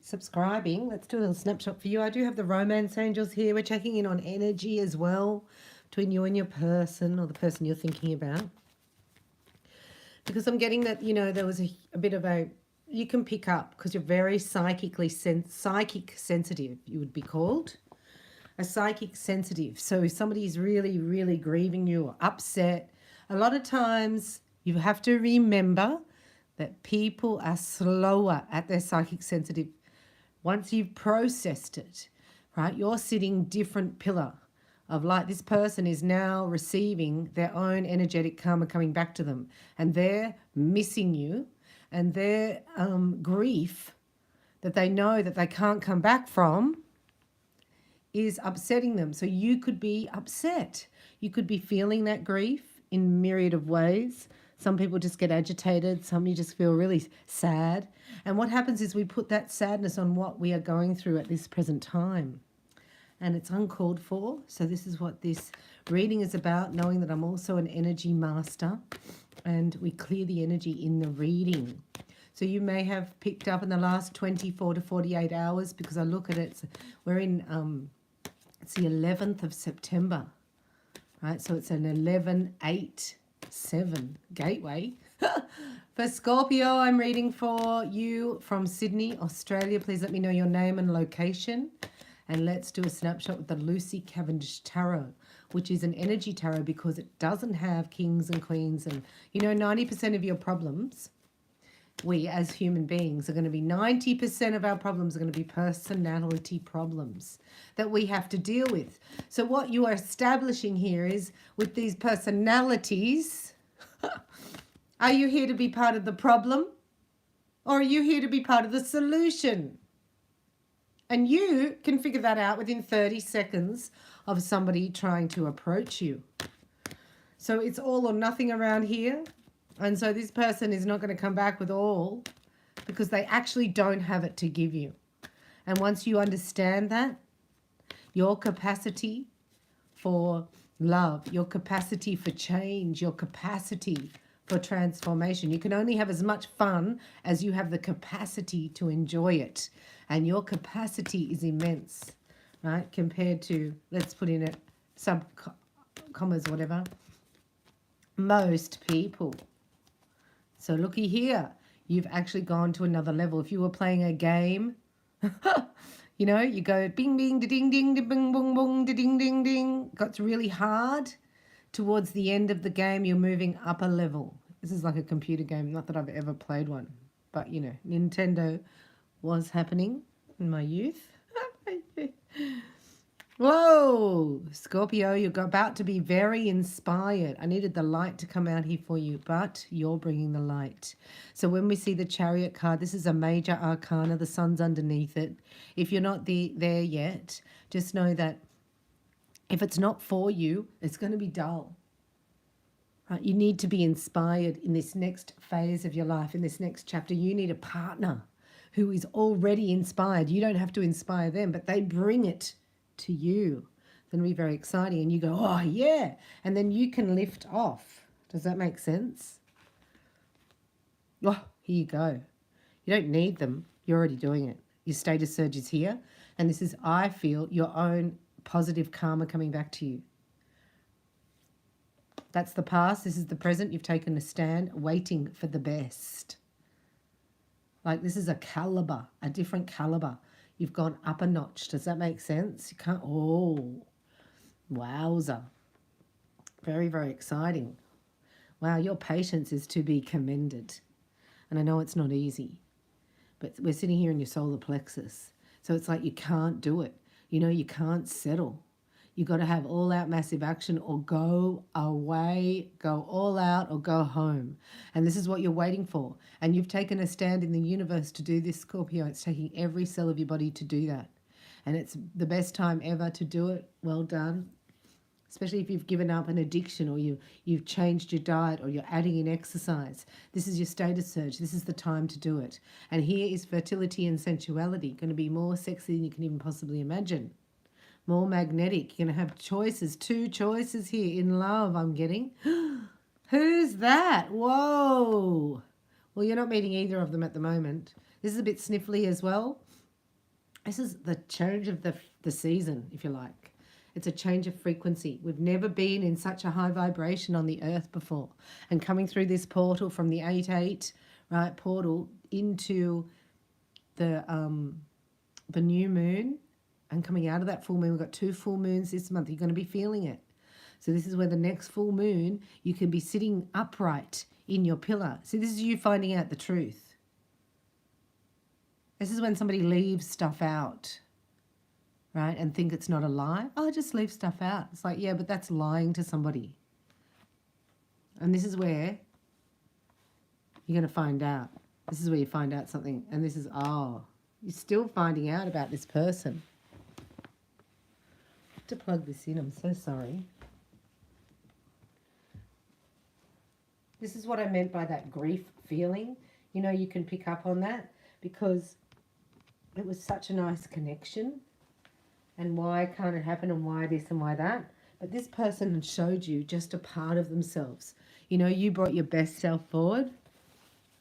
subscribing. Let's do a little snapshot for you. I do have the romance angels here. We're checking in on energy as well between you and your person or the person you're thinking about. Because I'm getting that, there was a bit of you can pick up because you're very psychic sensitive, you would be called. A psychic sensitive. So if somebody's really, really grieving you or upset, a lot of times you have to remember that people are slower at their psychic sensitive. Once you've processed it, right, you're sitting different pillar of light. This person is now receiving their own energetic karma coming back to them, and they're missing you, and their grief that they know that they can't come back from is upsetting them. So you could be upset. You could be feeling that grief in myriad of ways. Some people just get agitated. Some you just feel really sad. And what happens is we put that sadness on what we are going through at this present time. And it's uncalled for. So this is what this reading is about, knowing that I'm also an energy master. And we clear the energy in the reading. So you may have picked up in the last 24 to 48 hours, because I look at it, we're in, it's the 11th of September, right? So it's an 11-8-7 gateway. For Scorpio, I'm reading for you from Sydney, Australia. Please let me know your name and location. And let's do a snapshot with the Lucy Cavendish Tarot, which is an energy tarot because it doesn't have kings and queens. And, 90% of your problems, we as human beings are going to be 90% of our problems are going to be personality problems that we have to deal with. So what you are establishing here is with these personalities, are you here to be part of the problem or are you here to be part of the solution? And you can figure that out within 30 seconds of somebody trying to approach you. So it's all or nothing around here. And so this person is not going to come back with all because they actually don't have it to give you. And once you understand that, your capacity for love, your capacity for change, your capacity for transformation, you can only have as much fun as you have the capacity to enjoy it. And your capacity is immense, right? Compared to, let's put in it, sub commas, whatever, most people. So looky here, you've actually gone to another level. If you were playing a game, you go bing, bing, da ding, ding, da bing, bong, bong, da ding, ding, ding. Got really hard. Towards the end of the game, you're moving up a level. This is like a computer game. Not that I've ever played one. But, Nintendo was happening in my youth. Whoa, Scorpio, you're about to be very inspired. I needed the light to come out here for you, but you're bringing the light. So when we see the Chariot card, this is a major arcana. The sun's underneath it. If you're not there yet, just know that if it's not for you, it's going to be dull. Right? You need to be inspired in this next phase of your life, in this next chapter. You need a partner who is already inspired. You don't have to inspire them, but they bring it to you. It's going to be very exciting. And you go, oh, yeah. And then you can lift off. Does that make sense? Oh, here you go. You don't need them. You're already doing it. Your status surge is here. And this is, I feel, your own positive karma coming back to you. That's the past. This is the present. You've taken a stand, waiting for the best. Like this is a caliber, a different caliber. You've gone up a notch. Does that make sense? You can't, wowza. Very, very exciting. Wow, your patience is to be commended. And I know it's not easy, but we're sitting here in your solar plexus. So it's like you can't do it. You can't settle. You got to have all out massive action or go away, go all out or go home. And this is what you're waiting for. And you've taken a stand in the universe to do this, Scorpio. It's taking every cell of your body to do that. And it's the best time ever to do it. Well done. Especially if you've given up an addiction or you've changed your diet or you're adding in exercise. This is your status surge. This is the time to do it. And here is fertility and sensuality. Going to be more sexy than you can even possibly imagine. More magnetic. You're going to have choices. 2 choices here in love, I'm getting. Who's that? Whoa. Well, you're not meeting either of them at the moment. This is a bit sniffly as well. This is the change of the season, if you like. It's a change of frequency. We've never been in such a high vibration on the earth before. And coming through this portal from the 8-8, right, portal into the new moon, and coming out of that full moon, we've got 2 full moons this month. You're going to be feeling it. So this is where the next full moon, you can be sitting upright in your pillar. See, this is you finding out the truth. This is when somebody leaves stuff out, right, and think it's not a lie. Oh, just leave stuff out. It's like, yeah, but that's lying to somebody. And this is where you're going to find out. This is where you find out something. And this is, oh, you're still finding out about this person. I have to plug this in. I'm so sorry. This is what I meant by that grief feeling. You know, you can pick up on that because it was such a nice connection. And why can't it happen and why this and why that? But this person showed you just a part of themselves. You know, you brought your best self forward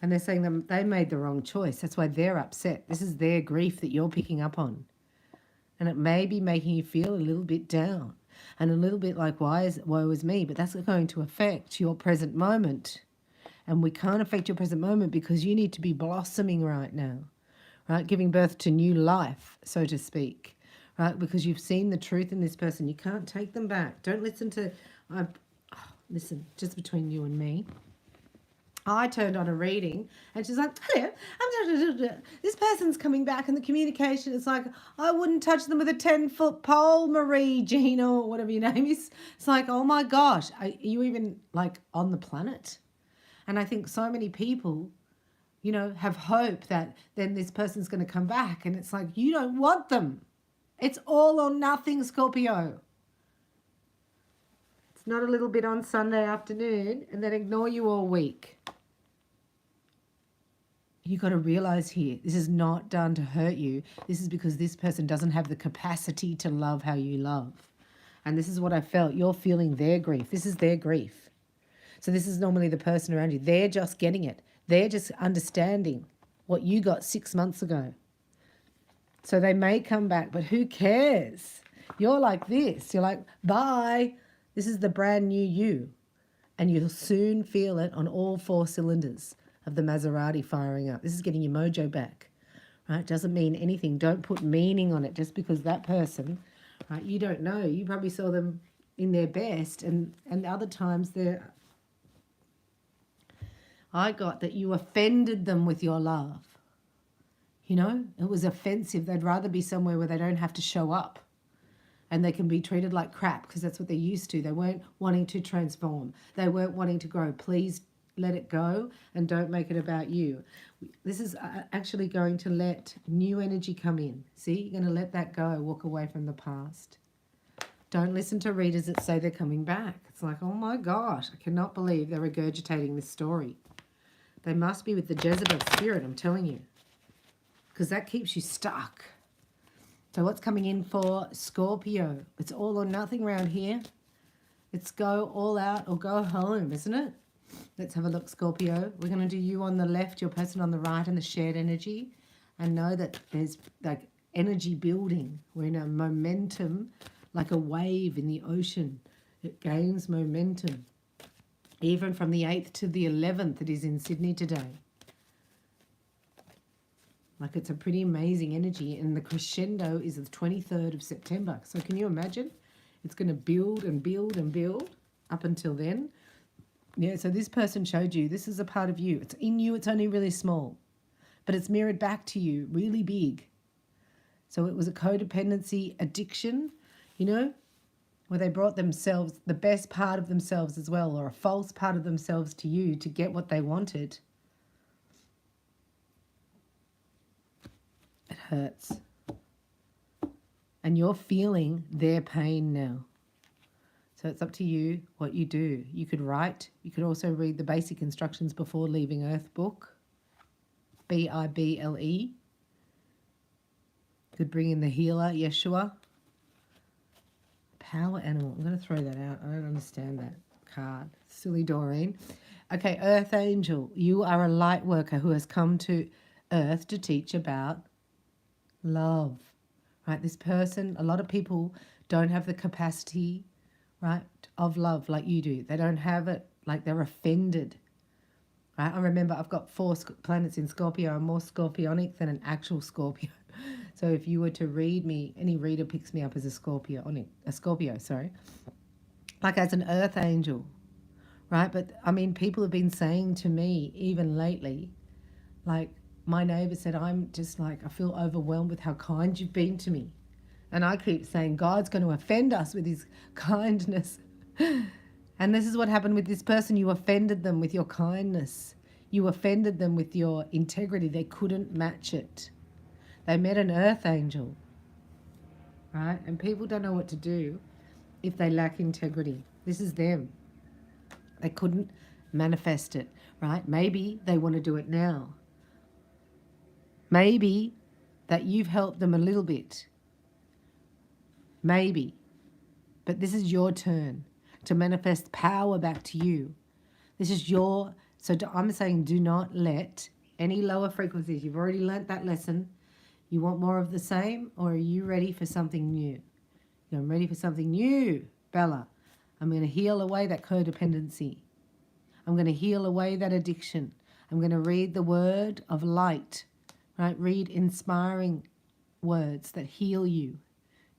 and they're saying that they made the wrong choice. That's why they're upset. This is their grief that you're picking up on. And it may be making you feel a little bit down and a little bit like, woe is me? But that's going to affect your present moment. And we can't affect your present moment because you need to be blossoming right now, right? Giving birth to new life, so to speak. Right, because you've seen the truth in this person. You can't take them back. Don't listen to... listen, just between you and me. I turned on a reading and she's like, hello, this person's coming back and the communication is like, I wouldn't touch them with a 10-foot pole, Marie, Gina, or whatever your name is. It's like, oh my gosh, are you even like on the planet? And I think so many people, you know, have hope that then this person's going to come back and it's like, you don't want them. It's all or nothing, Scorpio. It's not a little bit on Sunday afternoon and then ignore you all week. You got to realize here, this is not done to hurt you. This is because this person doesn't have the capacity to love how you love. And this is what I felt. You're feeling their grief. This is their grief. So this is normally the person around you. They're just getting it. They're just understanding what you got 6 months ago. So they may come back, but who cares? You're like this. You're like, bye. This is the brand new you. And you'll soon feel it on all 4 cylinders of the Maserati firing up. This is getting your mojo back, right? Doesn't mean anything. Don't put meaning on it just because that person, right, you don't know. You probably saw them in their best and other times they're... I got that you offended them with your love. You know, it was offensive. They'd rather be somewhere where they don't have to show up and they can be treated like crap because that's what they're used to. They weren't wanting to transform. They weren't wanting to grow. Please let it go and don't make it about you. This is actually going to let new energy come in. See, you're going to let that go, walk away from the past. Don't listen to readers that say they're coming back. It's like, oh my gosh, I cannot believe they're regurgitating this story. They must be with the Jezebel spirit, I'm telling you. Because that keeps you stuck. So what's coming in for Scorpio? It's all or nothing around here. It's go all out or go home, isn't it? Let's have a look, Scorpio. We're going to do you on the left, your person on the right, and the shared energy. And know that there's like energy building. We're in a momentum, like a wave in the ocean. It gains momentum. Even from the 8th to the 11th, it is in Sydney today. Like it's a pretty amazing energy. And the crescendo is the 23rd of September. So can you imagine? It's going to build and build and build up until then. Yeah, so this person showed you, this is a part of you. It's in you, it's only really small. But it's mirrored back to you, really big. So it was a codependency addiction, you know, where they brought themselves, the best part of themselves as well, or a false part of themselves to you to get what they wanted. It hurts. And you're feeling their pain now. So it's up to you what you do. You could write. You could also read the basic instructions before leaving Earth book. Bible. Could bring in the healer, Yeshua. Power animal. I'm going to throw that out. I don't understand that card. Silly Doreen. Okay, Earth Angel. You are a light worker who has come to Earth to teach about love. right? This person, a lot of people don't have the capacity, right, of love like you do. They don't have it, like they're offended, right? I remember I've got 4 planets in Scorpio. I'm more scorpionic than an actual Scorpio. So if you were to read me, any reader picks me up as a Scorpio, sorry, like as an earth angel, right? But I mean, people have been saying to me, even lately, like my neighbor said, I'm just like, I feel overwhelmed with how kind you've been to me. And I keep saying, God's going to offend us with his kindness. And this is what happened with this person. You offended them with your kindness. You offended them with your integrity. They couldn't match it. They met an earth angel, right? And people don't know what to do if they lack integrity. This is them. They couldn't manifest it, right? Maybe they want to do it now. Maybe that you've helped them a little bit. Maybe. But this is your turn to manifest power back to you. This is your... So I'm saying do not let any lower frequencies. You've already learnt that lesson. You want more of the same, or are you ready for something new? I'm ready for something new, Bella. I'm going to heal away that codependency. I'm going to heal away that addiction. I'm going to read the word of light, right? Read inspiring words that heal you.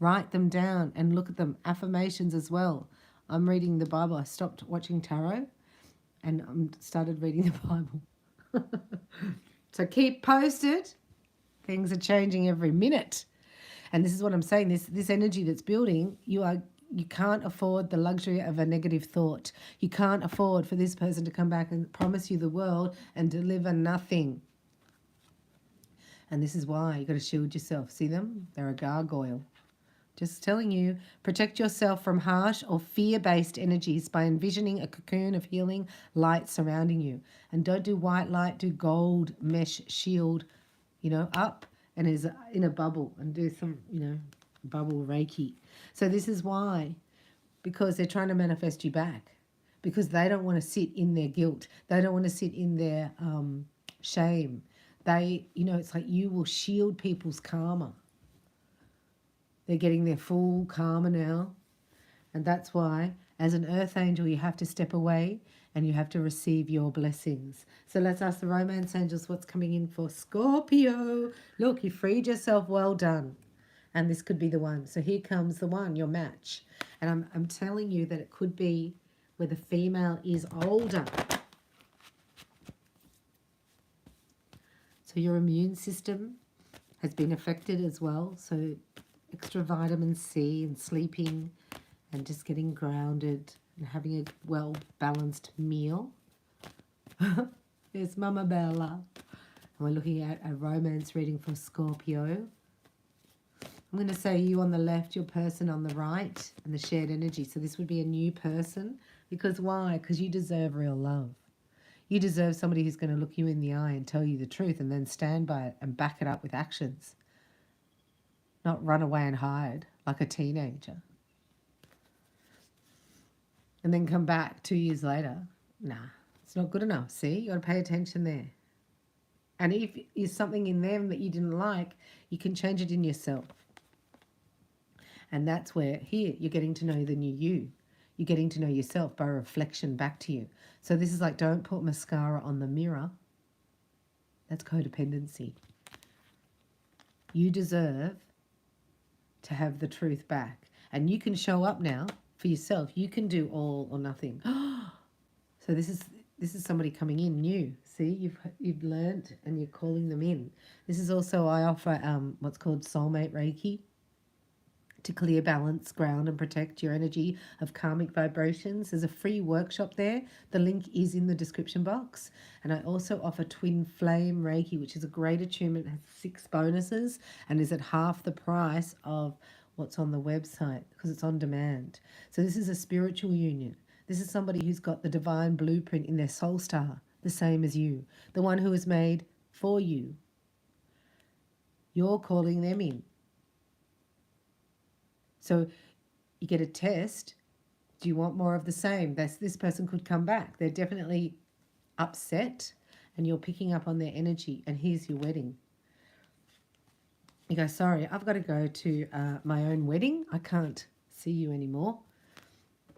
Write them down and look at them. Affirmations as well. I'm reading the Bible. I stopped watching tarot and I started reading the Bible. So keep posted. Things are changing every minute. And this is what I'm saying. This energy that's building, you can't afford the luxury of a negative thought. You can't afford for this person to come back and promise you the world and deliver nothing. And this is why you've got to shield yourself. See them? They're a gargoyle. Just telling you, protect yourself from harsh or fear-based energies by envisioning a cocoon of healing light surrounding you. And don't do white light, do gold mesh shield, up and is in a bubble, and do some, bubble Reiki. So this is why, because they're trying to manifest you back, because they don't want to sit in their guilt. They don't want to sit in their shame. It's like you will shield people's karma. They're getting their full karma now. And that's why, as an earth angel, you have to step away and you have to receive your blessings. So let's ask the romance angels what's coming in for Scorpio. Look, you freed yourself. Well done. And this could be the one. So here comes the one, your match. And I'm telling you that it could be where the female is older. So your immune system has been affected as well. So extra vitamin C and sleeping and just getting grounded and having a well-balanced meal. There's Mama Bella. And we're looking at a romance reading for Scorpio. I'm going to say you on the left, your person on the right, and the shared energy. So this would be a new person. Because why? Because you deserve real love. You deserve somebody who's going to look you in the eye and tell you the truth and then stand by it and back it up with actions. Not run away and hide like a teenager. And then come back 2 years later. Nah, it's not good enough. See, you got to pay attention there. And if there's something in them that you didn't like, you can change it in yourself. And that's where here you're getting to know the new you. You're getting to know yourself by reflection back to you. So this is like, don't put mascara on the mirror. That's codependency. You deserve to have the truth back. And you can show up now for yourself. You can do all or nothing. So this is somebody coming in new. See, you've learned and you're calling them in. This is also, I offer what's called soulmate Reiki to clear, balance, ground and protect your energy of karmic vibrations. There's a free workshop there. The link is in the description box. And I also offer twin flame Reiki, which is a great attunement, has 6 bonuses and is at half the price of what's on the website because it's on demand. So this is a spiritual union. This is somebody who's got the divine blueprint in their soul star, the same as you, the one who is made for you. You're calling them in. So you get a test. Do you want more of the same? This person could come back. They're definitely upset and you're picking up on their energy, and here's your wedding. You go, sorry, I've got to go to my own wedding. I can't see you anymore.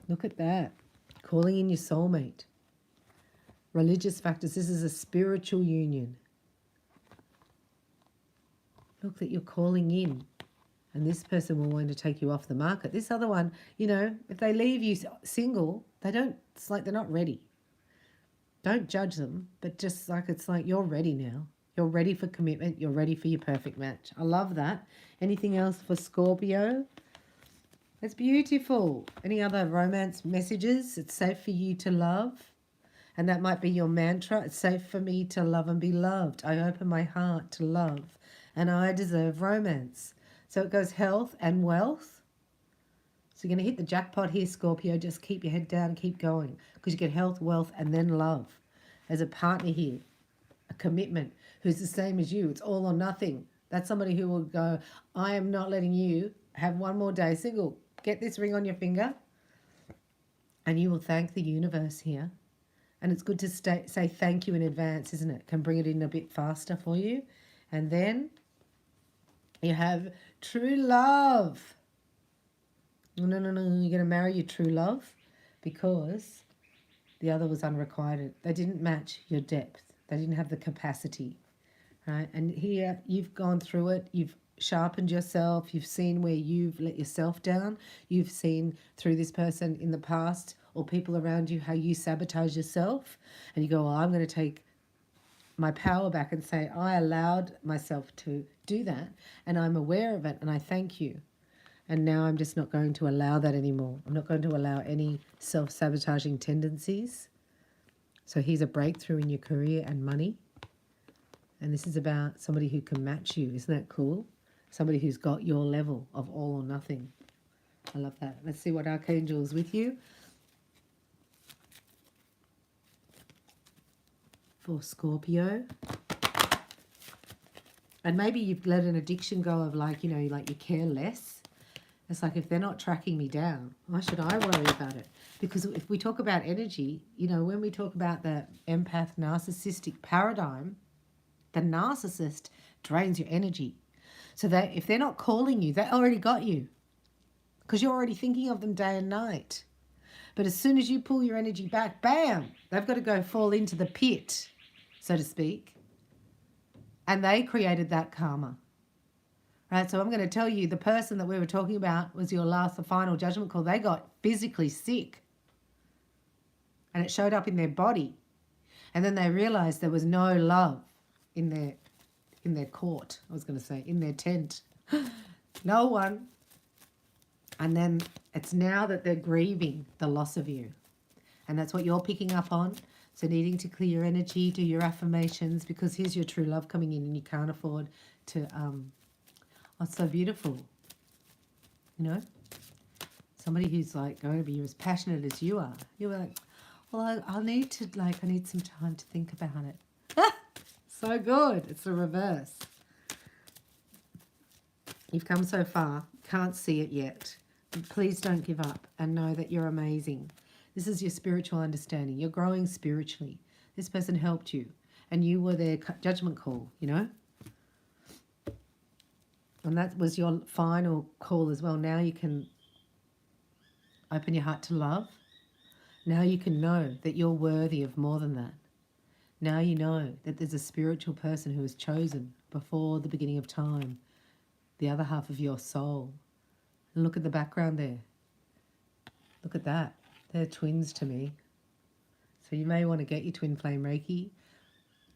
Look at that. Calling in your soulmate. Religious factors. This is a spiritual union. Look that you're calling in. And this person will want to take you off the market. This other one, you know, if they leave you single, they don't, it's like they're not ready. Don't judge them, but just like it's like you're ready now. You're ready for commitment. You're ready for your perfect match. I love that. Anything else for Scorpio? It's beautiful. Any other romance messages? It's safe for you to love. And that might be your mantra. It's safe for me to love and be loved. I open my heart to love. And I deserve romance. So it goes health and wealth. So you're going to hit the jackpot here, Scorpio. Just keep your head down and keep going. Because you get health, wealth, and then love. As a partner here. A commitment. Who's the same as you. It's all or nothing. That's somebody who will go, I am not letting you have one more day single. Get this ring on your finger. And you will thank the universe here. And it's good to say thank you in advance, isn't it? Can bring it in a bit faster for you. And then you have true love. No. You're going to marry your true love because the other was unrequited. They didn't match your depth. They didn't have the capacity, right? And here you've gone through it. You've sharpened yourself. You've seen where you've let yourself down. You've seen through this person in the past or people around you how you sabotage yourself. And you go, well, I'm going to take my power back and say, I allowed myself to do that and I'm aware of it and I thank you. And now I'm just not going to allow that anymore. I'm not going to allow any self-sabotaging tendencies. So here's a breakthrough in your career and money. And this is about somebody who can match you. Isn't that cool? Somebody who's got your level of all or nothing. I love that. Let's see what Archangel is with you. For Scorpio. And maybe you've let an addiction go of like, you know, like you care less. It's like if they're not tracking me down, why should I worry about it? Because if we talk about energy, you know, when we talk about the empath narcissistic paradigm, the narcissist drains your energy. So that if they're not calling you, they already got you. Because you're already thinking of them day and night. But as soon as you pull your energy back, bam, they've got to go fall into the pit, so to speak. And they created that karma. Right, so I'm going to tell you the person that we were talking about was your the final judgment call. They got physically sick. And it showed up in their body. And then they realized there was no love in their court, I was going to say, in their tent. No one. And then it's now that they're grieving the loss of you. And that's what you're picking up on. So needing to clear your energy, do your affirmations, because here's your true love coming in and you can't afford to... Oh, it's so beautiful, you know, somebody who's like going to be as passionate as you are. You're like, well, I need some time to think about it. So good. It's the reverse. You've come so far, can't see it yet. But please don't give up and know that you're amazing. This is your spiritual understanding. You're growing spiritually. This person helped you and you were their judgment call, you know. And that was your final call as well. Now you can open your heart to love. Now you can know that you're worthy of more than that. Now you know that there's a spiritual person who was chosen before the beginning of time, the other half of your soul. And look at the background there. Look at that. They're twins to me. So you may want to get your twin flame Reiki.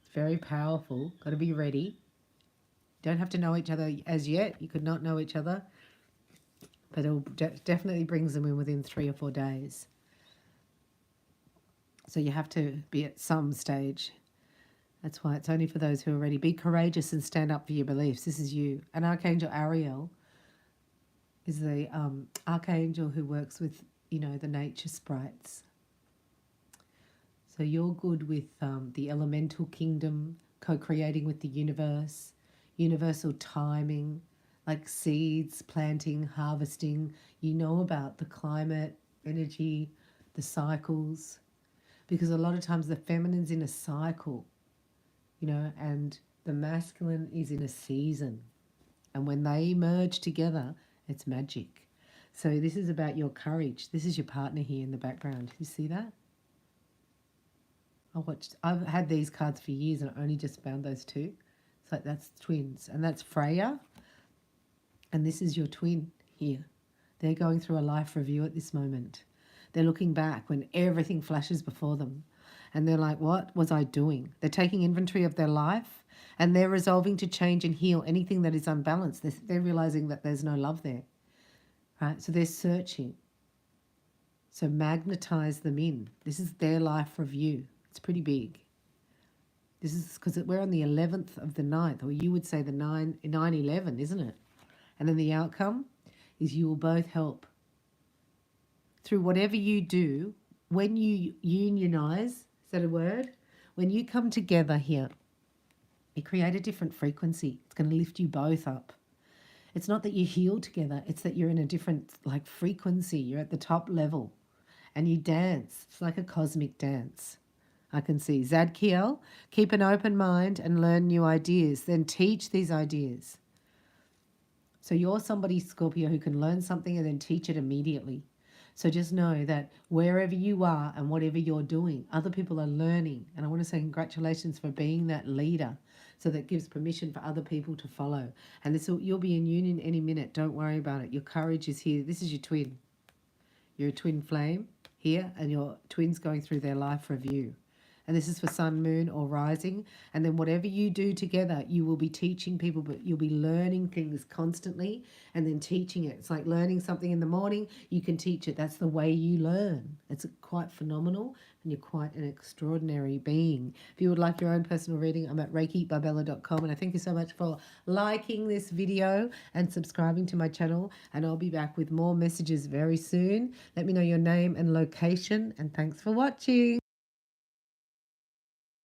It's very powerful. Got to be ready. Don't have to know each other as yet. You could not know each other. But it definitely brings them in within 3 or 4 days. So you have to be at some stage. That's why it's only for those who are ready. Be courageous and stand up for your beliefs. This is you. And Archangel Ariel is the archangel who works with, you know, the nature sprites. So you're good with the elemental kingdom, co-creating with the universe, universal timing, like seeds, planting, harvesting. You know about the climate, energy, the cycles, because a lot of times the feminine's in a cycle, you know, and the masculine is in a season. And when they merge together, it's magic. So this is about your courage. This is your partner here in the background. You see that? I've had these cards for years and I only just found those two. It's like that's twins. And that's Freya. And this is your twin here. They're going through a life review at this moment. They're looking back when everything flashes before them. And they're like, what was I doing? They're taking inventory of their life and they're resolving to change and heal anything that is unbalanced. They're realizing that there's no love there. Right? So they're searching. So magnetize them in. This is their life review. It's pretty big. This is because we're on the 11th of the 9th, or you would say the 9/11, isn't it? And then the outcome is you will both help. Through whatever you do, when you unionize, is that a word? When you come together here, you create a different frequency. It's going to lift you both up. It's not that you heal together. It's that you're in a different frequency. You're at the top level and you dance. It's like a cosmic dance. I can see. Zadkiel, keep an open mind and learn new ideas. Then teach these ideas. So you're somebody, Scorpio, who can learn something and then teach it immediately. So just know that wherever you are and whatever you're doing, other people are learning. And I want to say congratulations for being that leader. So that gives permission for other people to follow. And you'll be in union any minute. Don't worry about it. Your courage is here. This is your twin. You're a twin flame here and your twin's going through their life review. And this is for sun, moon, or rising. And then whatever you do together, you will be teaching people, but you'll be learning things constantly and then teaching it. It's like learning something in the morning, you can teach it. That's the way you learn. It's quite phenomenal and you're quite an extraordinary being. If you would like your own personal reading, I'm at reikibarbella.com. And I thank you so much for liking this video and subscribing to my channel. And I'll be back with more messages very soon. Let me know your name and location. And thanks for watching.